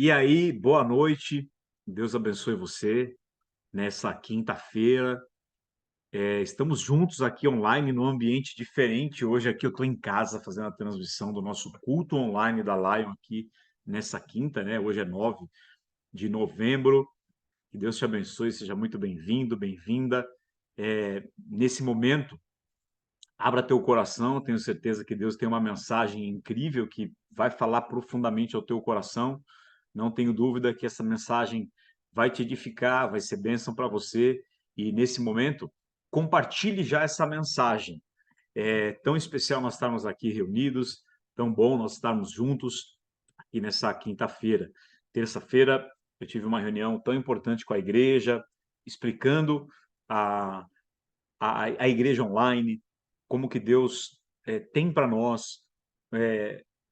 E aí, boa noite, Deus abençoe você nessa quinta-feira. Estamos juntos aqui online num ambiente diferente. Hoje aqui eu estou em casa fazendo a transmissão do nosso culto online da Lion aqui nessa quinta, né? Hoje é 9 de novembro. Que Deus te abençoe, seja muito bem-vindo, bem-vinda. Nesse momento, abra teu coração, tenho certeza que Deus tem uma mensagem incrível que vai falar profundamente ao teu coração. Não tenho dúvida que essa mensagem vai te edificar, vai ser bênção para você. E nesse momento, compartilhe já essa mensagem. É tão especial nós estarmos aqui reunidos, tão bom nós estarmos juntos aqui nessa quinta-feira. Terça-feira, eu tive uma reunião tão importante com a igreja, explicando a, a igreja online, como que Deus tem para nós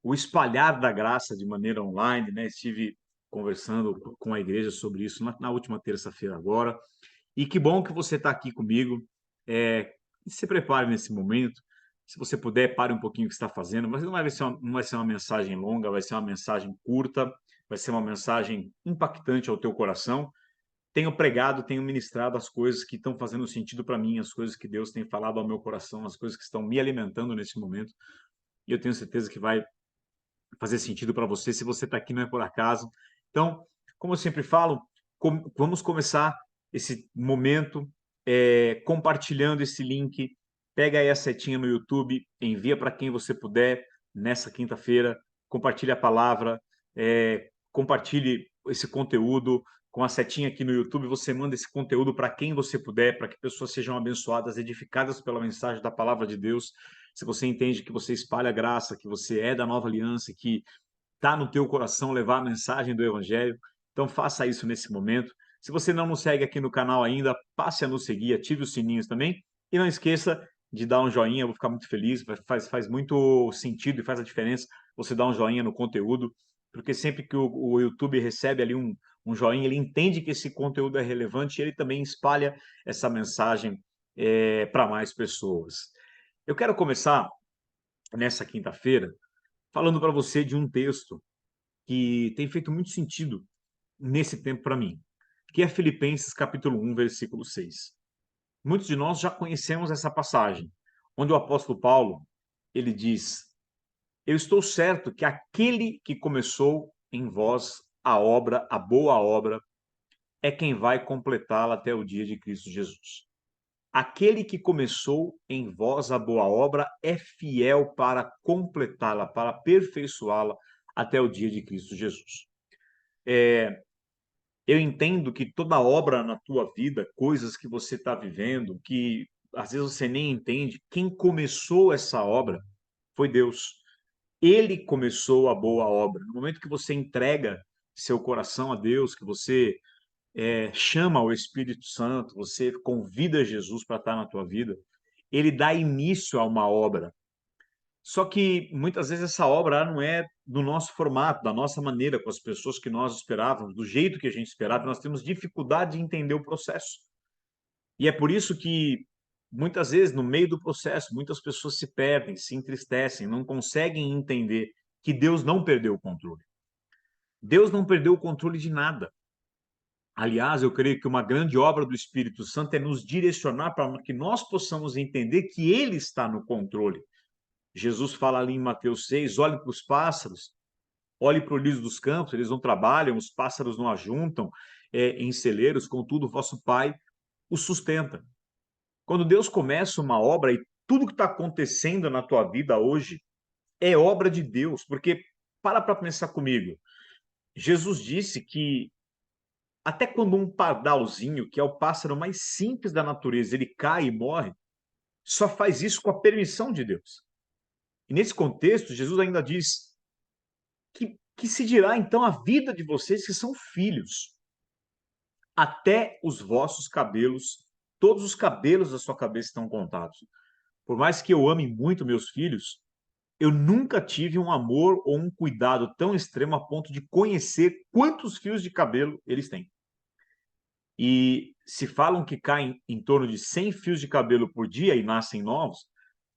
o espalhar da graça de maneira online, né? Estive conversando com a igreja sobre isso na última terça-feira agora. E que bom que você está aqui comigo. Se prepare nesse momento. Se você puder, pare um pouquinho o que está fazendo, mas não vai ser uma mensagem longa, vai ser uma mensagem curta, vai ser uma mensagem impactante ao teu coração. Tenho pregado, tenho ministrado as coisas que estão fazendo sentido para mim, as coisas que Deus tem falado ao meu coração, as coisas que estão me alimentando nesse momento. E eu tenho certeza que vai fazer sentido para você. Se você está aqui, não é por acaso. Então, como eu sempre falo, vamos começar esse momento compartilhando esse link. Pega aí a setinha no YouTube, envia para quem você puder nessa quinta-feira. Compartilhe a palavra, compartilhe esse conteúdo com a setinha aqui no YouTube. Você manda esse conteúdo para quem você puder, para que pessoas sejam abençoadas, edificadas pela mensagem da palavra de Deus. Se você entende que você espalha graça, que você é da nova aliança, que está no teu coração levar a mensagem do Evangelho, então faça isso nesse momento. Se você não nos segue aqui no canal ainda, passe a nos seguir, ative os sininhos também e não esqueça de dar um joinha, eu vou ficar muito feliz, faz muito sentido e faz a diferença você dar um joinha no conteúdo, porque sempre que o YouTube recebe ali um joinha, ele entende que esse conteúdo é relevante e ele também espalha essa mensagem para mais pessoas. Eu quero começar nessa quinta-feira falando para você de um texto que tem feito muito sentido nesse tempo para mim, que é Filipenses capítulo 1, versículo 6. Muitos de nós já conhecemos essa passagem, onde o apóstolo Paulo, ele diz: "Eu estou certo que aquele que começou em vós a obra, a boa obra, é quem vai completá-la até o dia de Cristo Jesus." Aquele que começou em vós a boa obra é fiel para completá-la, para aperfeiçoá-la até o dia de Cristo Jesus. Eu entendo que toda obra na tua vida, coisas que você está vivendo, que às vezes você nem entende, quem começou essa obra foi Deus. Ele começou a boa obra. No momento que você entrega seu coração a Deus, que você chama o Espírito Santo, você convida Jesus para estar na tua vida, ele dá início a uma obra. Só que muitas vezes essa obra não é do nosso formato, da nossa maneira, com as pessoas que nós esperávamos, do jeito que a gente esperava, nós temos dificuldade de entender o processo. E é por isso que muitas vezes no meio do processo, muitas pessoas se perdem, se entristecem, não conseguem entender que Deus não perdeu o controle. Deus não perdeu o controle de nada. Aliás, eu creio que uma grande obra do Espírito Santo é nos direcionar para que nós possamos entender que Ele está no controle. Jesus fala ali em Mateus 6, olhe para os pássaros, olhe para o lírio dos campos, eles não trabalham, os pássaros não ajuntam em celeiros, contudo, o vosso Pai os sustenta. Quando Deus começa uma obra e tudo que está acontecendo na tua vida hoje é obra de Deus, porque para pensar comigo, Jesus disse que até quando um pardalzinho, que é o pássaro mais simples da natureza, ele cai e morre, só faz isso com a permissão de Deus. E nesse contexto, Jesus ainda diz que se dirá então a vida de vocês que são filhos, até os vossos cabelos, todos os cabelos da sua cabeça estão contados. Por mais que eu ame muito meus filhos, eu nunca tive um amor ou um cuidado tão extremo a ponto de conhecer quantos fios de cabelo eles têm. E se falam que caem em torno de 100 fios de cabelo por dia e nascem novos,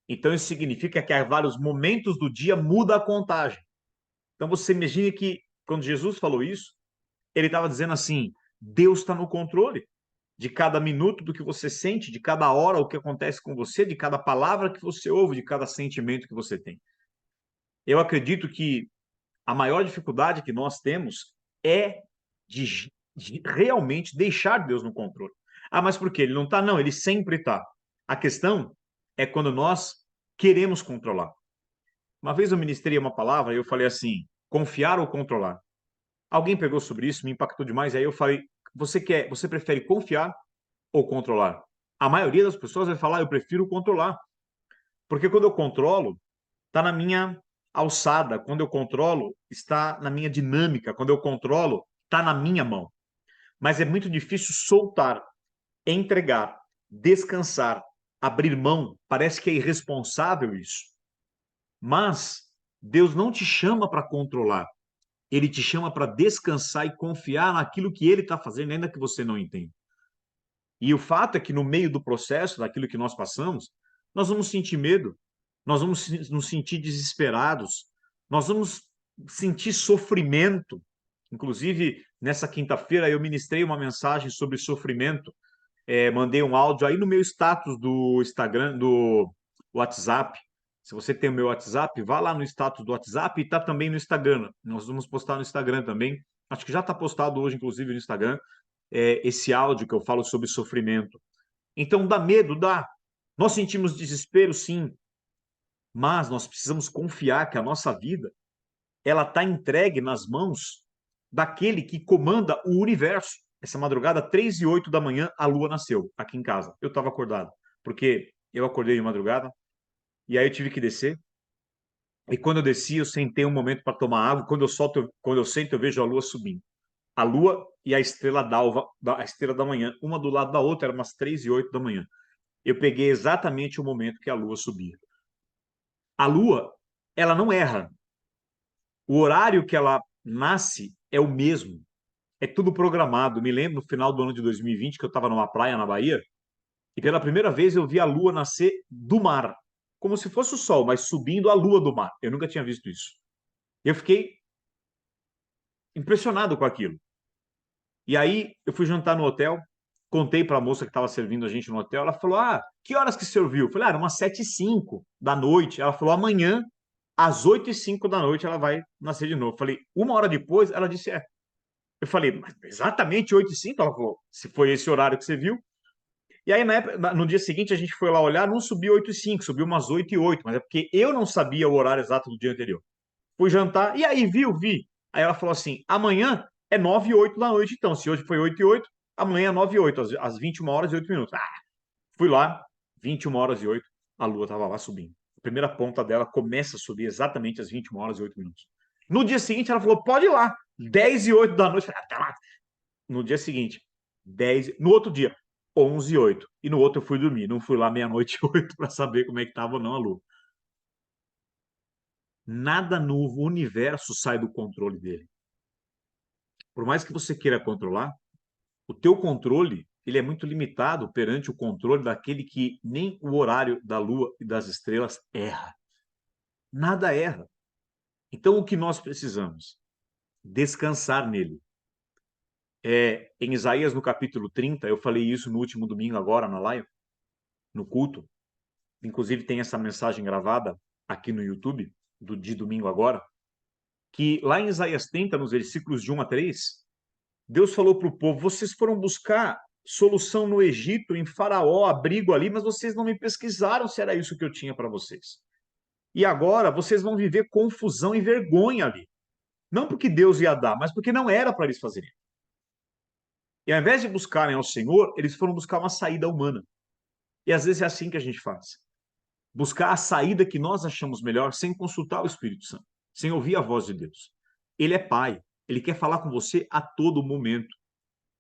então isso significa que a vários momentos do dia muda a contagem. Então você imagine que Quando Jesus falou isso, ele estava dizendo assim: Deus está no controle de cada minuto do que você sente, de cada hora o que acontece com você, de cada palavra que você ouve, de cada sentimento que você tem. Eu acredito que a maior dificuldade que nós temos é de realmente deixar Deus no controle. Ah, mas por quê? Ele não está? Não, ele sempre está. A questão é quando nós queremos controlar. Uma vez eu ministrei uma palavra e eu falei assim: confiar ou controlar? Alguém pegou sobre isso, me impactou demais. Aí eu falei: você prefere confiar ou controlar? A maioria das pessoas vai falar: eu prefiro controlar. Porque quando eu controlo, está na minha alçada. Quando eu controlo, está na minha dinâmica. Quando eu controlo, está na minha mão. Mas é muito difícil soltar, entregar, descansar, abrir mão. Parece que é irresponsável isso. Mas Deus não te chama para controlar. Ele te chama para descansar e confiar naquilo que ele está fazendo, ainda que você não entenda. E o fato é que no meio do processo, daquilo que nós passamos, nós vamos sentir medo, nós vamos nos sentir desesperados, nós vamos sentir sofrimento. Inclusive, nessa quinta-feira, eu ministrei uma mensagem sobre sofrimento, mandei um áudio aí no meu status do Instagram, do WhatsApp. Se você tem o meu WhatsApp, vá lá no status do WhatsApp e está também no Instagram. Nós vamos postar no Instagram também. Acho que já está postado hoje, inclusive, no Instagram, esse áudio que eu falo sobre sofrimento. Então, dá medo, dá. Nós sentimos desespero, sim, mas nós precisamos confiar que a nossa vida ela está entregue nas mãos daquele que comanda o universo. Essa madrugada, 3h08 da manhã, a lua nasceu aqui em casa. Eu estava acordado, porque eu acordei de madrugada, e aí eu tive que descer. E quando eu desci, eu sentei um momento para tomar água. Quando eu sento, eu vejo a lua subindo. A lua e a estrela d'alva, a estrela da manhã, uma do lado da outra, eram umas 3h08 da manhã. Eu peguei exatamente o momento que a lua subia. A lua, ela não erra. O horário que ela nasce é o mesmo. É tudo programado. Me lembro no final do ano de 2020 que eu estava numa praia na Bahia e pela primeira vez eu vi a lua nascer do mar, como se fosse o sol, mas subindo a lua do mar. Eu nunca tinha visto isso. Eu fiquei impressionado com aquilo. E aí eu fui jantar no hotel, contei para a moça que estava servindo a gente no hotel, ela falou: "Ah, que horas que você viu?" Eu falei: "Ah, era umas 7h05 da noite." Ela falou: "Amanhã às 8h05 da noite ela vai nascer de novo." Eu falei: "Uma hora depois?" Ela disse: "É." Eu falei: "Mas exatamente 8h05?" Ela falou: "Se foi esse horário que você viu." E aí, no dia seguinte, a gente foi lá olhar, não subiu 8h05, subiu umas 8h08, mas é porque eu não sabia o horário exato do dia anterior. Fui jantar, e aí, viu? Vi. Aí ela falou assim: amanhã é 9h08 da noite, então. Se hoje foi 8h08, amanhã é 9h08, às 21h08. Ah, fui lá, 21h08, a lua estava lá subindo. A primeira ponta dela começa a subir exatamente às 21h08. No dia seguinte, ela falou: pode ir lá, 10h08 da noite. Falei: ah, tá lá. No dia seguinte, 10, no outro dia, 11h08. E no outro eu fui dormir. Não fui lá meia-noite e 8 para saber como é que estava ou não a lua. Nada no universo sai do controle dele. Por mais que você queira controlar, o teu controle ele é muito limitado perante o controle daquele que nem o horário da lua e das estrelas erra. Nada erra. Então, o que nós precisamos? Descansar nele. Em Isaías, no capítulo 30, eu falei isso no último domingo agora, na live, no culto. Inclusive, tem essa mensagem gravada aqui no YouTube, de domingo agora, que lá em Isaías 30, nos versículos de 1 a 3, Deus falou para o povo: vocês foram buscar solução no Egito, em Faraó, abrigo ali, mas vocês não me pesquisaram se era isso que eu tinha para vocês. E agora vocês vão viver confusão e vergonha ali. Não porque Deus ia dar, mas porque não era para eles fazerem. E ao invés de buscarem ao Senhor, eles foram buscar uma saída humana. E às vezes é assim que a gente faz. Buscar a saída que nós achamos melhor sem consultar o Espírito Santo, sem ouvir a voz de Deus. Ele é Pai, ele quer falar com você a todo momento.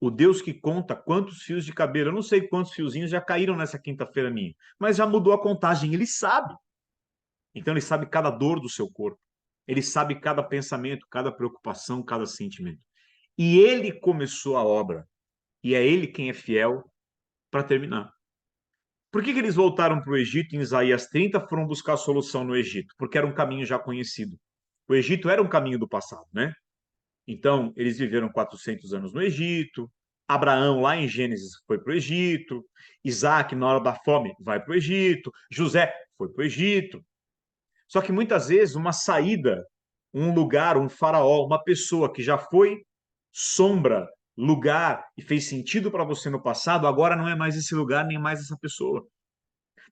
O Deus que conta quantos fios de cabelo, eu não sei quantos fiozinhos já caíram nessa quinta-feira minha, mas já mudou a contagem, ele sabe. Então ele sabe cada dor do seu corpo, ele sabe cada pensamento, cada preocupação, cada sentimento. E ele começou a obra, e é ele quem é fiel para terminar. Por que eles voltaram para o Egito em Isaías 30? Foram buscar a solução no Egito, porque era um caminho já conhecido. O Egito era um caminho do passado, né? Então, eles viveram 400 anos no Egito, Abraão, lá em Gênesis, foi para o Egito, Isaac, na hora da fome, vai para o Egito, José foi para o Egito. Só que muitas vezes uma saída, um lugar, um faraó, uma pessoa que já foi sombra, lugar e fez sentido para você no passado, agora não é mais esse lugar nem mais essa pessoa.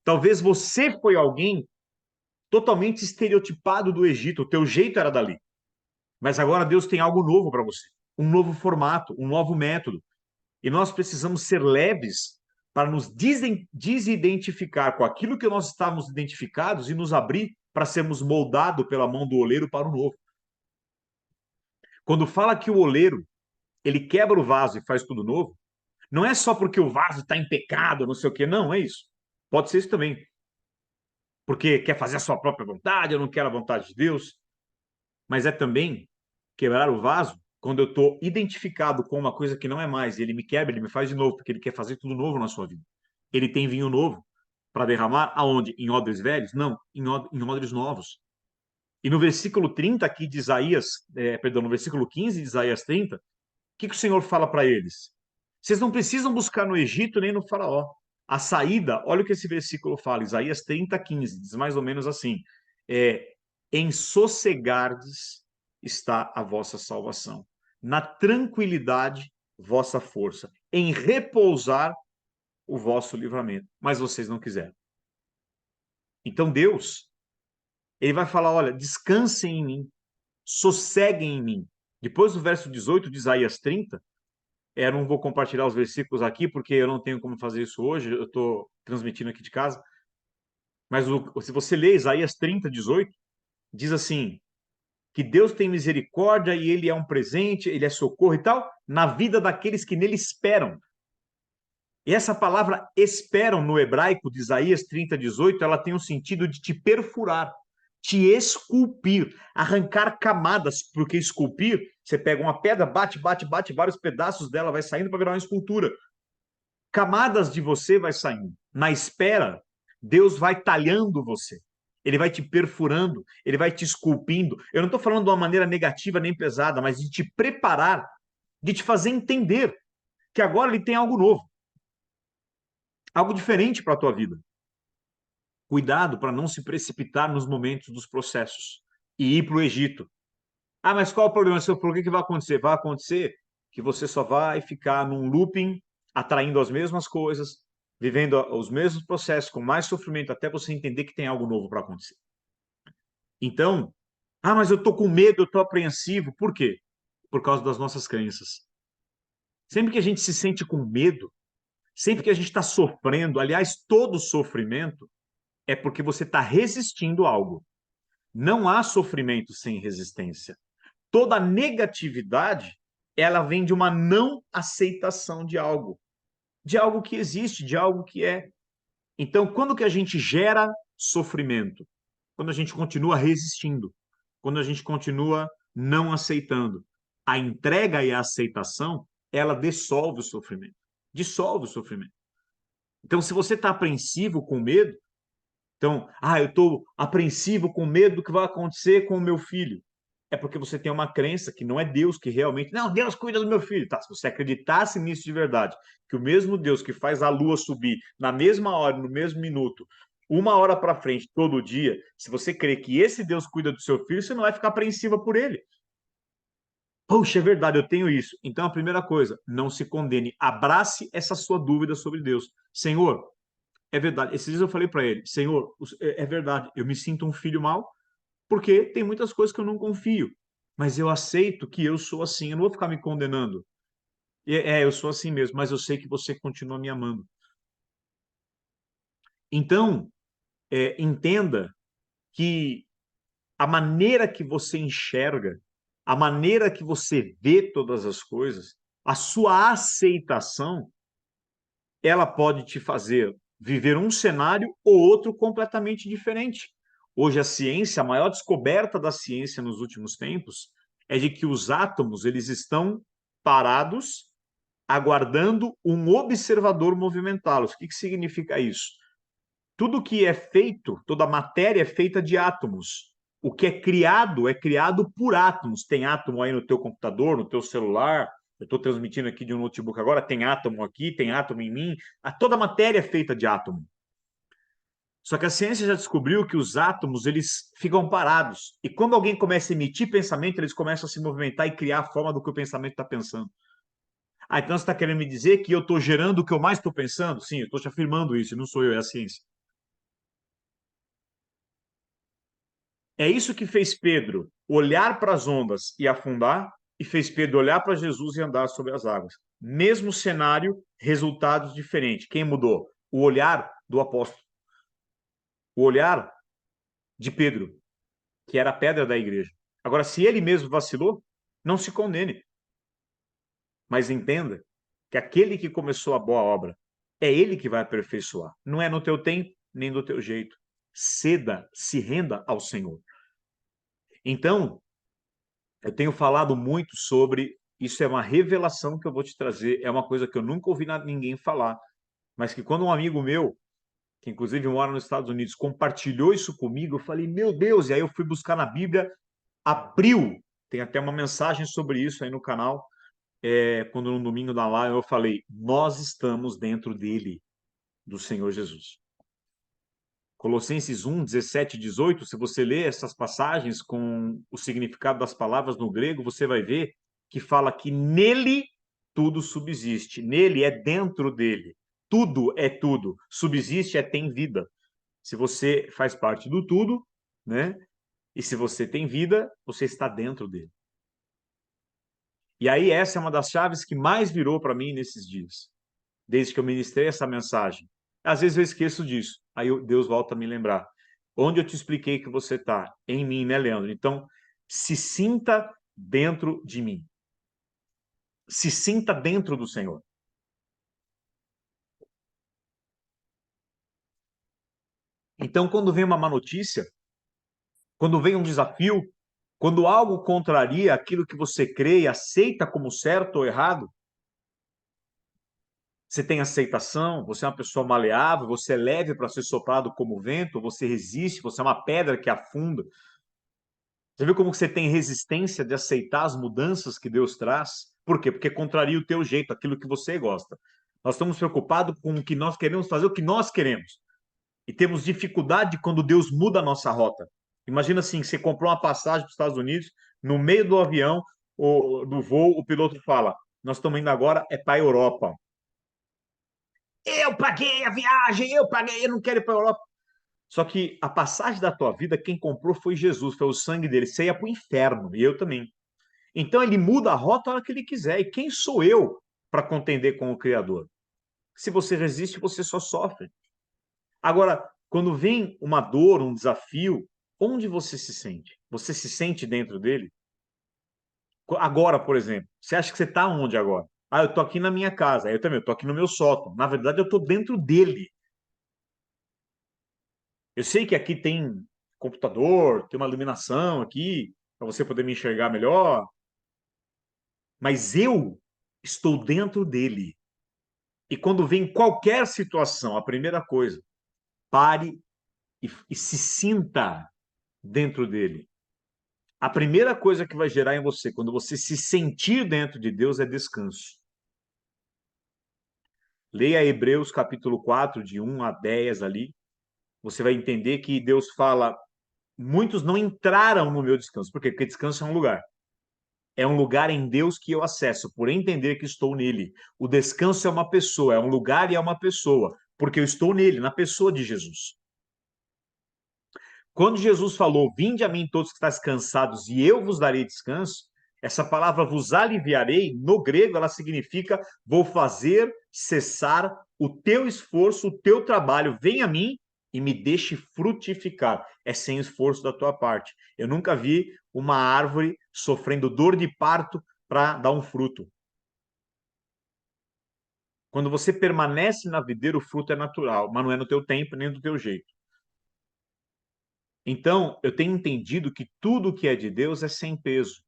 Talvez você foi alguém totalmente estereotipado do Egito, o teu jeito era dali. Mas agora Deus tem algo novo para você, um novo formato, um novo método. E nós precisamos ser leves para nos desidentificar com aquilo que nós estávamos identificados e nos abrir para sermos moldados pela mão do oleiro para o novo. Quando fala que o oleiro ele quebra o vaso e faz tudo novo, não é só porque o vaso está em pecado, não sei o quê, não é isso. Pode ser isso também. Porque quer fazer a sua própria vontade, eu não quero a vontade de Deus. Mas é também quebrar o vaso quando eu estou identificado com uma coisa que não é mais, e ele me quebra, ele me faz de novo, porque ele quer fazer tudo novo na sua vida. Ele tem vinho novo para derramar aonde? Em odres velhos? Não, em odres novos. E no versículo 30 aqui de Isaías, perdão, no versículo 15 de Isaías 30, o que o Senhor fala para eles? Vocês não precisam buscar no Egito nem no faraó. A saída, olha o que esse versículo fala, Isaías 30, 15, diz mais ou menos assim, é, em sossegardes está a vossa salvação, na tranquilidade vossa força, em repousar o vosso livramento. Mas vocês não quiseram. Então Deus, ele vai falar, olha, descansem em mim, sosseguem em mim. Depois do verso 18 de Isaías 30, eu não vou compartilhar os versículos aqui, porque eu não tenho como fazer isso hoje, eu estou transmitindo aqui de casa. Mas se você ler Isaías 30, 18, diz assim: que Deus tem misericórdia e ele é um presente, ele é socorro e tal, na vida daqueles que nele esperam. E essa palavra esperam no hebraico de Isaías 30, 18, ela tem o sentido de te perfurar, te esculpir, arrancar camadas, porque esculpir, você pega uma pedra, bate, bate, bate, vários pedaços dela vai saindo para virar uma escultura. Camadas de você vai saindo. Na espera, Deus vai talhando você. Ele vai te perfurando, ele vai te esculpindo. Eu não estou falando de uma maneira negativa nem pesada, mas de te preparar, de te fazer entender que agora ele tem algo novo, algo diferente para a tua vida. Cuidado para não se precipitar nos momentos dos processos e ir para o Egito. Ah, mas qual é o problema? O que vai acontecer? Vai acontecer que você só vai ficar num looping, atraindo as mesmas coisas, vivendo os mesmos processos, com mais sofrimento, até você entender que tem algo novo para acontecer. Então, mas eu estou com medo, eu estou apreensivo. Por quê? Por causa das nossas crenças. Sempre que a gente se sente com medo, sempre que a gente está sofrendo, aliás, todo sofrimento é porque você está resistindo a algo. Não há sofrimento sem resistência. Toda negatividade, ela vem de uma não aceitação de algo que existe, de algo que é. Então, quando que a gente gera sofrimento? Quando a gente continua resistindo, quando a gente continua não aceitando. A entrega e a aceitação, ela dissolve o sofrimento. Dissolve o sofrimento. Então, se você está apreensivo, com medo, então, eu estou apreensivo, com medo do que vai acontecer com o meu filho. É porque você tem uma crença que não é Deus que realmente. Não, Deus cuida do meu filho. Tá, se você acreditasse nisso de verdade, que o mesmo Deus que faz a lua subir na mesma hora, no mesmo minuto, uma hora para frente, todo dia, se você crê que esse Deus cuida do seu filho, você não vai ficar apreensiva por ele. Poxa, é verdade, eu tenho isso. Então, a primeira coisa, não se condene. Abrace essa sua dúvida sobre Deus. Senhor, é verdade. Esses dias eu falei para ele, Senhor, é verdade, eu me sinto um filho mau, porque tem muitas coisas que eu não confio, mas eu aceito que eu sou assim, eu não vou ficar me condenando. Eu sou assim mesmo, mas eu sei que você continua me amando. Então, entenda que a maneira que você enxerga, a maneira que você vê todas as coisas, a sua aceitação, ela pode te fazer viver um cenário ou outro completamente diferente. Hoje a ciência, a maior descoberta da ciência nos últimos tempos é de que os átomos eles estão parados, aguardando um observador movimentá-los. O que significa isso? Tudo que é feito, toda matéria é feita de átomos. O que é criado por átomos. Tem átomo aí no teu computador, no teu celular. Eu estou transmitindo aqui de um notebook agora, tem átomo aqui, tem átomo em mim. Toda a matéria é feita de átomo. Só que a ciência já descobriu que os átomos, eles ficam parados. E quando alguém começa a emitir pensamento, eles começam a se movimentar e criar a forma do que o pensamento está pensando. Então você está querendo me dizer que eu estou gerando o que eu mais estou pensando? Sim, eu estou te afirmando isso, não sou eu, é a ciência. É isso que fez Pedro olhar para as ondas e afundar, e fez Pedro olhar para Jesus e andar sobre as águas. Mesmo cenário, resultados diferentes. Quem mudou? O olhar do apóstolo. O olhar de Pedro, que era a pedra da igreja. Agora, se ele mesmo vacilou, não se condene. Mas entenda que aquele que começou a boa obra, é ele que vai aperfeiçoar. Não é no teu tempo, nem do teu jeito. Ceda, se renda ao Senhor. Então, eu tenho falado muito sobre isso, é uma revelação que eu vou te trazer, é uma coisa que eu nunca ouvi ninguém falar, mas que quando um amigo meu, que inclusive mora nos Estados Unidos, compartilhou isso comigo, eu falei, meu Deus, e aí eu fui buscar na Bíblia, abriu, tem até uma mensagem sobre isso aí no canal, quando no domingo da live eu falei, nós estamos dentro dele, do Senhor Jesus. Colossenses 1, 17 e 18, se você ler essas passagens com o significado das palavras no grego, você vai ver que fala que nele tudo subsiste. Nele é dentro dele. Tudo é tudo. Subsiste é tem vida. Se você faz parte do tudo, né? E se você tem vida, você está dentro dele. E aí essa é uma das chaves que mais virou para mim nesses dias, desde que eu ministrei essa mensagem. Às vezes eu esqueço disso, aí Deus volta a me lembrar. Onde eu te expliquei que você está? Em mim, né, Leandro? Então, se sinta dentro de mim. Se sinta dentro do Senhor. Então, quando vem uma má notícia, quando vem um desafio, quando algo contraria aquilo que você crê e aceita como certo ou errado, você tem aceitação, você é uma pessoa maleável, você é leve para ser soprado como vento, você resiste, você é uma pedra que afunda. Você viu como você tem resistência de aceitar as mudanças que Deus traz? Por quê? Porque contraria o teu jeito, aquilo que você gosta. Nós estamos preocupados com o que nós queremos fazer, o que nós queremos. E temos dificuldade quando Deus muda a nossa rota. Imagina assim, você comprou uma passagem para os Estados Unidos, no meio do avião, ou do voo, o piloto fala, nós estamos indo agora é para a Europa. Eu paguei a viagem, eu não quero ir para a Europa. Só que a passagem da tua vida, quem comprou foi Jesus, foi o sangue dele. Você ia para o inferno, e eu também. Então ele muda a rota a hora que ele quiser. E quem sou eu para contender com o Criador? Se você resiste, você só sofre. Agora, quando vem uma dor, um desafio, onde você se sente? Você se sente dentro dele? Agora, por exemplo, você acha que você está onde agora? Eu estou aqui na minha casa. Eu também, eu estou aqui no meu sótão. Na verdade, eu estou dentro dele. Eu sei que aqui tem computador, tem uma iluminação aqui, para você poder me enxergar melhor, mas eu estou dentro dele. E quando vem qualquer situação, a primeira coisa, pare e se sinta dentro dele. A primeira coisa que vai gerar em você, quando você se sentir dentro de Deus, é descanso. Leia Hebreus capítulo 4, de 1 a 10 ali. Você vai entender que Deus fala, muitos não entraram no meu descanso. Por quê? Porque descanso é um lugar. É um lugar em Deus que eu acesso, por entender que estou nele. O descanso é uma pessoa, é um lugar e é uma pessoa, porque eu estou nele, na pessoa de Jesus. Quando Jesus falou, vinde a mim todos que estáis cansados e eu vos darei descanso, essa palavra vos aliviarei, no grego ela significa vou fazer cessar o teu esforço, o teu trabalho, vem a mim e me deixe frutificar. É sem esforço da tua parte. Eu nunca vi uma árvore sofrendo dor de parto para dar um fruto. Quando você permanece na videira, o fruto é natural, mas não é no teu tempo nem do teu jeito. Então, eu tenho entendido que tudo que é de Deus é sem peso.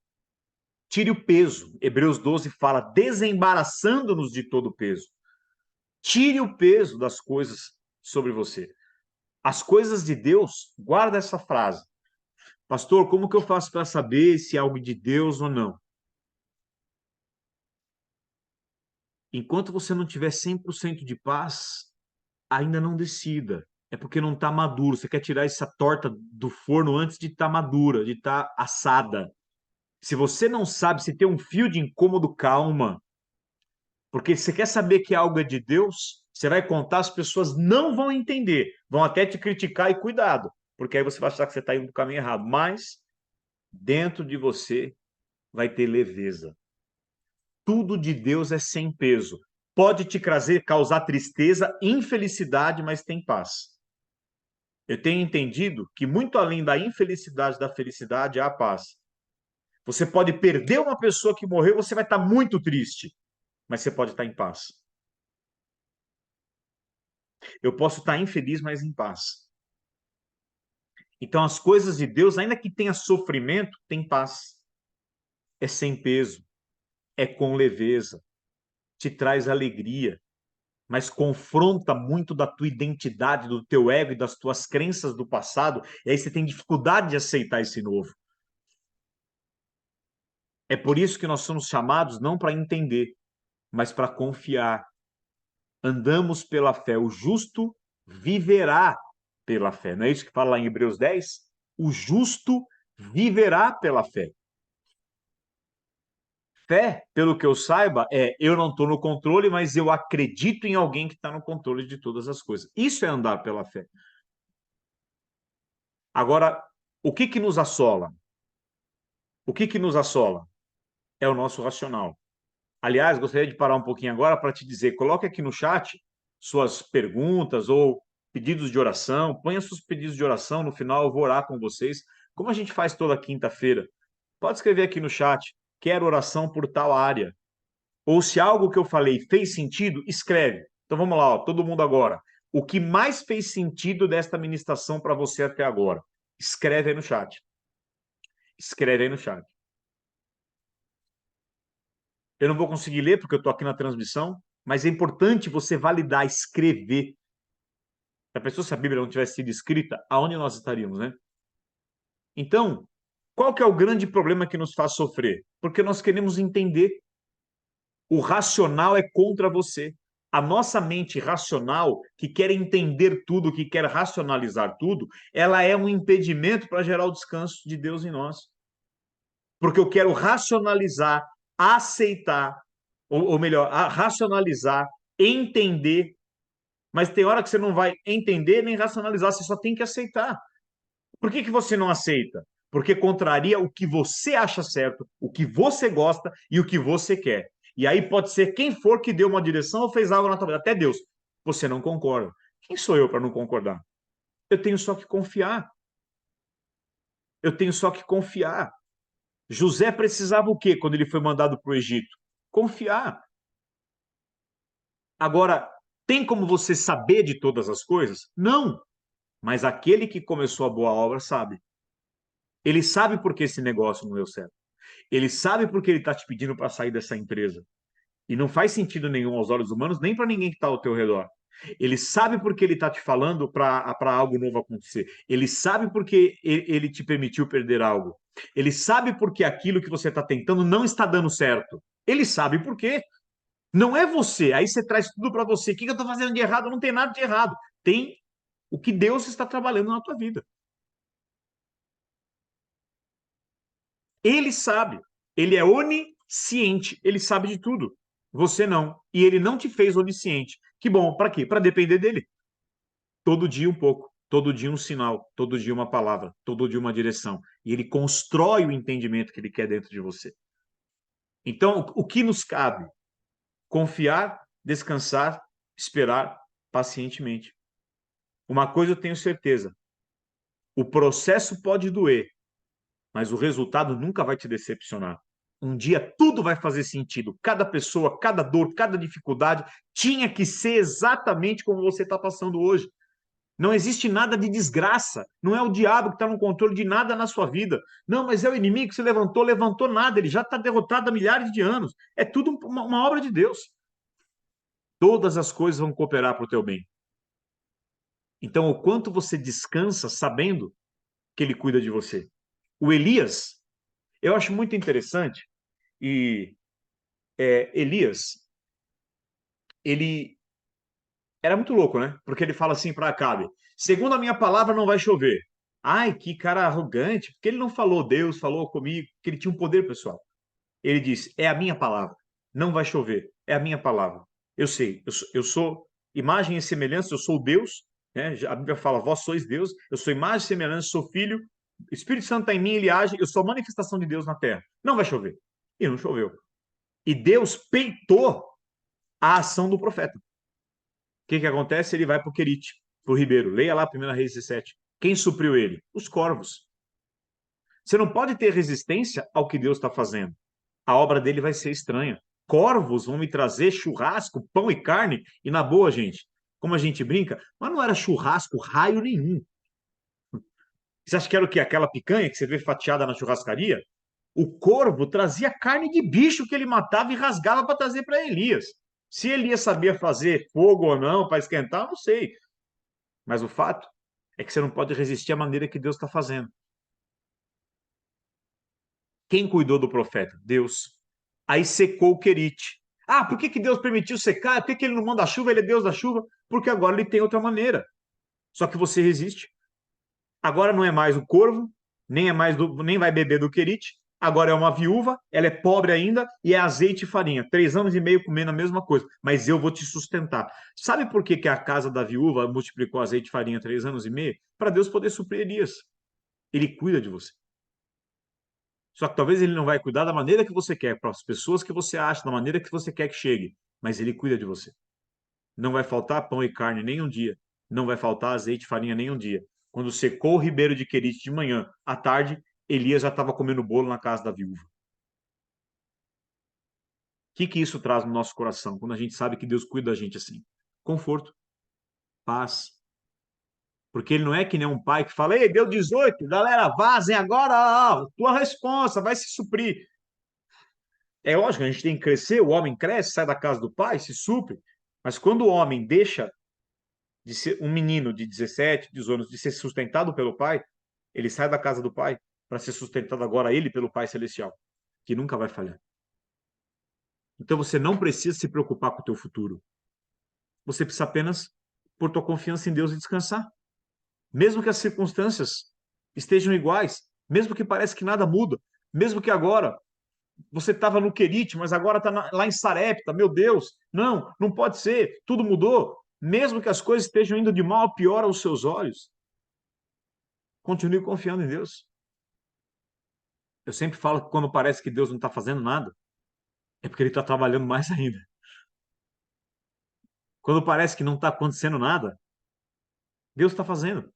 Tire o peso. Hebreus 12 fala, desembaraçando-nos de todo o peso. Tire o peso das coisas sobre você. As coisas de Deus, guarda essa frase. Pastor, como que eu faço para saber se é algo de Deus ou não? Enquanto você não tiver 100% de paz, ainda não decida. É porque não está maduro. Você quer tirar essa torta do forno antes de estar madura, de estar assada. Se você não sabe, se tem um fio de incômodo, calma. Porque você quer saber que algo é de Deus, você vai contar, as pessoas não vão entender. Vão até te criticar e cuidado. Porque aí você vai achar que você está indo para o caminho errado. Mas dentro de você vai ter leveza. Tudo de Deus é sem peso. Pode te causar tristeza, infelicidade, mas tem paz. Eu tenho entendido que muito além da infelicidade da felicidade há a paz. Você pode perder uma pessoa que morreu, você vai estar muito triste, mas você pode estar em paz. Eu posso estar infeliz, mas em paz. Então as coisas de Deus, ainda que tenha sofrimento, tem paz. É sem peso, é com leveza, te traz alegria, mas confronta muito da tua identidade, do teu ego e das tuas crenças do passado, e aí você tem dificuldade de aceitar esse novo. É por isso que nós somos chamados não para entender, mas para confiar. Andamos pela fé. O justo viverá pela fé. Não é isso que fala lá em Hebreus 10? O justo viverá pela fé. Fé, pelo que eu saiba, é eu não estou no controle, mas eu acredito em alguém que está no controle de todas as coisas. Isso é andar pela fé. Agora, o que nos assola? O que nos assola? É o nosso racional. Aliás, gostaria de parar um pouquinho agora para te dizer, coloque aqui no chat suas perguntas ou pedidos de oração, ponha seus pedidos de oração, no final eu vou orar com vocês, como a gente faz toda quinta-feira. Pode escrever aqui no chat, quero oração por tal área. Ou se algo que eu falei fez sentido, escreve. Então vamos lá, ó, todo mundo agora. O que mais fez sentido desta ministração para você até agora? Escreve aí no chat. Escreve aí no chat. Eu não vou conseguir ler porque eu estou aqui na transmissão, mas é importante você validar, escrever. Se a pessoa, se a Bíblia não tivesse sido escrita, aonde nós estaríamos, né? Então, qual que é o grande problema que nos faz sofrer? Porque nós queremos entender. O racional é contra você. A nossa mente racional, que quer entender tudo, que quer racionalizar tudo, ela é um impedimento para gerar o descanso de Deus em nós. Porque eu quero racionalizar, aceitar, ou melhor, racionalizar, entender, mas tem hora que você não vai entender nem racionalizar, você só tem que aceitar. Por que você não aceita? Porque contraria o que você acha certo, o que você gosta e o que você quer. E aí pode ser quem for que deu uma direção ou fez algo na tua vida, até Deus. Você não concorda. Quem sou eu para não concordar? Eu tenho só que confiar. Eu tenho só que confiar. José precisava o quê quando ele foi mandado para o Egito? Confiar. Agora, tem como você saber de todas as coisas? Não. Mas aquele que começou a boa obra sabe. Ele sabe por que esse negócio não deu certo. Ele sabe por que ele está te pedindo para sair dessa empresa. E não faz sentido nenhum aos olhos humanos, nem para ninguém que está ao teu redor. Ele sabe por que ele está te falando para algo novo acontecer. Ele sabe por que ele te permitiu perder algo. Ele sabe por que aquilo que você está tentando não está dando certo. Ele sabe por quê. Não é você. Aí você traz tudo para você. O que eu estou fazendo de errado? Não tem nada de errado. Tem o que Deus está trabalhando na tua vida. Ele sabe. Ele é onisciente. Ele sabe de tudo. Você não. E ele não te fez onisciente. Que bom. Para quê? Para depender dele. Todo dia um pouco. Todo dia um sinal. Todo dia uma palavra. Todo dia uma direção. E ele constrói o entendimento que ele quer dentro de você. Então, o que nos cabe? Confiar, descansar, esperar pacientemente. Uma coisa eu tenho certeza. O processo pode doer, mas o resultado nunca vai te decepcionar. Um dia tudo vai fazer sentido. Cada pessoa, cada dor, cada dificuldade tinha que ser exatamente como você está passando hoje. Não existe nada de desgraça. Não é o diabo que está no controle de nada na sua vida. Não, mas é o inimigo que se levantou, levantou nada. Ele já está derrotado há milhares de anos. É tudo uma obra de Deus. Todas as coisas vão cooperar para o teu bem. Então, o quanto você descansa sabendo que ele cuida de você. O Elias, eu acho muito interessante, e Elias, ele era muito louco, né? Porque ele fala assim para Acabe: segundo a minha palavra, não vai chover. Ai, que cara arrogante, porque ele não falou Deus, falou comigo, que ele tinha um poder pessoal. Ele disse: é a minha palavra, não vai chover, é a minha palavra. Eu sei, eu sou imagem e semelhança, eu sou Deus, né? A Bíblia fala: vós sois Deus, eu sou imagem e semelhança, sou filho, o Espírito Santo está em mim, ele age, eu sou a manifestação de Deus na terra. Não vai chover. E não choveu. E Deus peitou a ação do profeta. Que acontece? Ele vai para o Querite, para o Ribeiro. Leia lá 1 Reis 17. Quem supriu ele? Os corvos. Você não pode ter resistência ao que Deus está fazendo. A obra dele vai ser estranha. Corvos vão me trazer churrasco, pão e carne. E na boa, gente, como a gente brinca, mas não era churrasco raio nenhum. Você acha que era o quê? Aquela picanha que você vê fatiada na churrascaria? O corvo trazia carne de bicho que ele matava e rasgava para trazer para Elias. Se Elias sabia fazer fogo ou não para esquentar, eu não sei. Mas o fato é que você não pode resistir à maneira que Deus está fazendo. Quem cuidou do profeta? Deus. Aí secou o Querite. Ah, por que, que Deus permitiu secar? Por que, que ele não manda chuva? Ele é Deus da chuva? Porque agora ele tem outra maneira. Só que você resiste. Agora não é mais o corvo, nem vai beber do Querite. Agora é uma viúva, ela é pobre ainda e é azeite e farinha. 3 anos e meio comendo a mesma coisa, mas eu vou te sustentar. Sabe por que, que a casa da viúva multiplicou azeite e farinha 3 anos e meio? Para Deus poder suprir Elias. Ele cuida de você. Só que talvez ele não vai cuidar da maneira que você quer, para as pessoas que você acha, da maneira que você quer que chegue, mas ele cuida de você. Não vai faltar pão e carne nem um dia. Não vai faltar azeite e farinha nem um dia. Quando secou o ribeiro de Querite de manhã, à tarde, Elias já estava comendo bolo na casa da viúva. O que isso traz no nosso coração quando a gente sabe que Deus cuida da gente assim? Conforto, paz. Porque ele não é que nem um pai que fala: ei, deu 18, galera, vazem agora, tua responsa, vai se suprir. É lógico, a gente tem que crescer, o homem cresce, sai da casa do pai, se supre. Mas quando o homem deixa de ser um menino de 17, 18 anos, de ser sustentado pelo pai, ele sai da casa do pai para ser sustentado agora ele pelo Pai Celestial, que nunca vai falhar. Então você não precisa se preocupar com o teu futuro. Você precisa apenas pôr tua confiança em Deus e descansar. Mesmo que as circunstâncias estejam iguais, mesmo que pareça que nada muda, mesmo que agora você estava no Querite, mas agora está lá em Sarepta, meu Deus, não pode ser, tudo mudou. Mesmo que as coisas estejam indo de mal a pior aos seus olhos, continue confiando em Deus. Eu sempre falo que quando parece que Deus não está fazendo nada, é porque ele está trabalhando mais ainda. Quando parece que não está acontecendo nada, Deus está fazendo.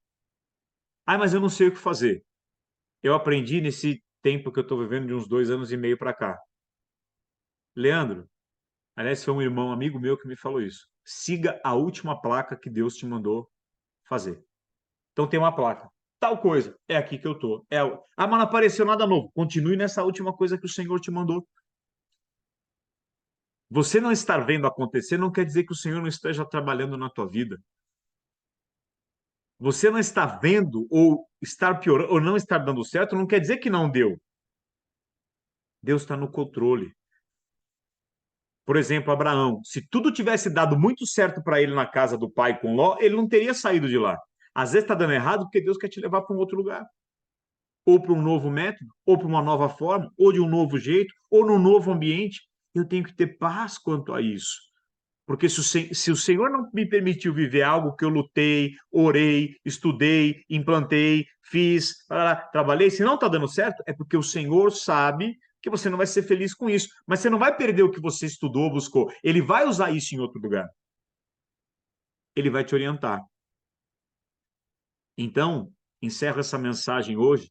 Ah, mas eu não sei o que fazer. Eu aprendi nesse tempo que eu estou vivendo, de uns 2 anos e meio para cá. Leandro, aliás, foi um irmão, amigo meu, que me falou isso. Siga a última placa que Deus te mandou fazer. Então tem uma placa. Tal coisa, é aqui que eu estou. Ah, mas não apareceu nada novo. Continue nessa última coisa que o Senhor te mandou. Você não estar vendo acontecer não quer dizer que o Senhor não esteja trabalhando na tua vida. Você não está vendo ou estar piorando ou não estar dando certo não quer dizer que não deu. Deus está no controle. Por exemplo, Abraão, se tudo tivesse dado muito certo para ele na casa do pai com Ló, ele não teria saído de lá. Às vezes está dando errado porque Deus quer te levar para um outro lugar, ou para um novo método, ou para uma nova forma, ou de um novo jeito, ou num novo ambiente. Eu tenho que ter paz quanto a isso. Porque se o Senhor não me permitiu viver algo que eu lutei, orei, estudei, implantei, fiz, trabalhei, se não está dando certo, é porque o Senhor sabe que você não vai ser feliz com isso. Mas você não vai perder o que você estudou, buscou. Ele vai usar isso em outro lugar. Ele vai te orientar. Então, encerro essa mensagem hoje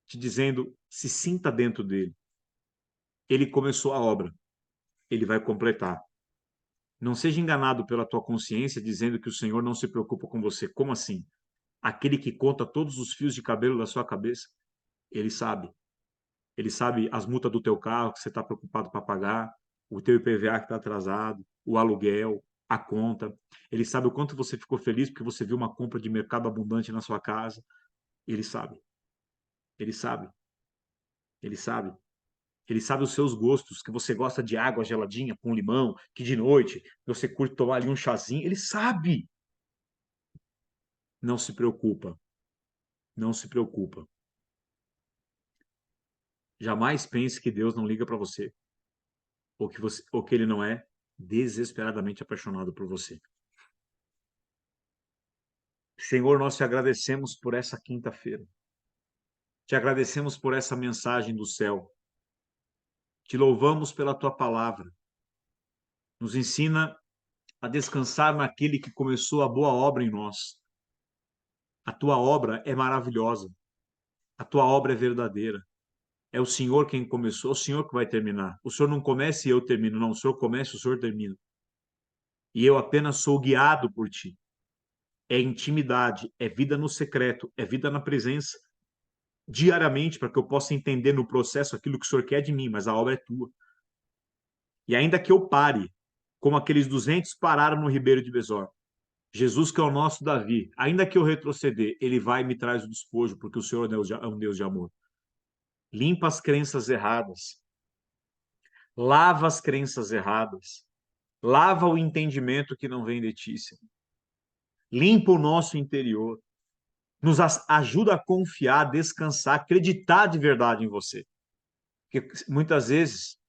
te dizendo: se sinta dentro dele. Ele começou a obra, ele vai completar. Não seja enganado pela tua consciência dizendo que o Senhor não se preocupa com você. Como assim? Aquele que conta todos os fios de cabelo da sua cabeça, ele sabe. Ele sabe as multas do teu carro que você está preocupado para pagar, o teu IPVA que está atrasado, o aluguel, a conta. Ele sabe o quanto você ficou feliz porque você viu uma compra de mercado abundante na sua casa. Ele sabe. Ele sabe, ele sabe. Ele sabe os seus gostos, que você gosta de água geladinha com limão, que de noite você curte tomar ali um chazinho. Ele sabe. Não se preocupa, não se preocupa. Jamais pense que Deus não liga para você, ou que ele não é desesperadamente apaixonado por você. Senhor, nós te agradecemos por essa quinta-feira. Te agradecemos por essa mensagem do céu. Te louvamos pela tua palavra. Nos ensina a descansar naquele que começou a boa obra em nós. A tua obra é maravilhosa. A tua obra é verdadeira. É o Senhor quem começou, é o Senhor que vai terminar. O Senhor não começa e eu termino, não. O Senhor começa, o Senhor termina. E eu apenas sou guiado por ti. É intimidade, é vida no secreto, é vida na presença, diariamente, para que eu possa entender no processo aquilo que o Senhor quer de mim, mas a obra é tua. E ainda que eu pare, como aqueles 200 pararam no Ribeiro de Besor, Jesus, que é o nosso Davi, ainda que eu retroceder, ele vai e me traz o despojo, porque o Senhor é um Deus de amor. Limpa as crenças erradas, lava as crenças erradas, lava o entendimento que não vem de ti, Senhor. Limpa o nosso interior, nos ajuda a confiar, descansar, acreditar de verdade em você. Porque muitas vezes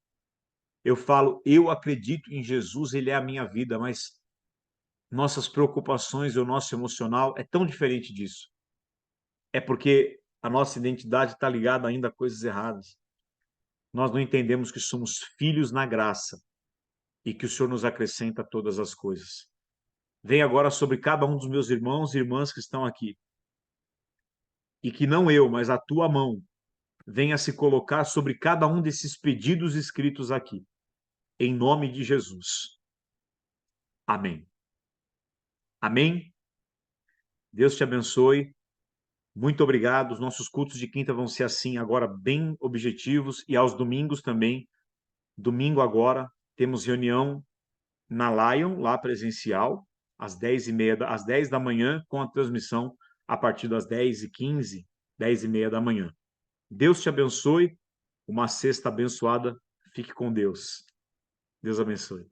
eu falo, eu acredito em Jesus, ele é a minha vida, mas nossas preocupações e o nosso emocional é tão diferente disso. É porque a nossa identidade está ligada ainda a coisas erradas. Nós não entendemos que somos filhos na graça e que o Senhor nos acrescenta todas as coisas. Vem agora sobre cada um dos meus irmãos e irmãs que estão aqui. E que não eu, mas a tua mão venha se colocar sobre cada um desses pedidos escritos aqui. Em nome de Jesus. Amém. Amém. Deus te abençoe. Muito obrigado. Os nossos cultos de quinta vão ser assim agora bem objetivos e aos domingos também. Domingo agora temos reunião na Lion, lá presencial, às 10h30, às 10 da manhã, com a transmissão a partir das 10h15, 10h30 da manhã. Deus te abençoe. Uma sexta abençoada. Fique com Deus. Deus abençoe.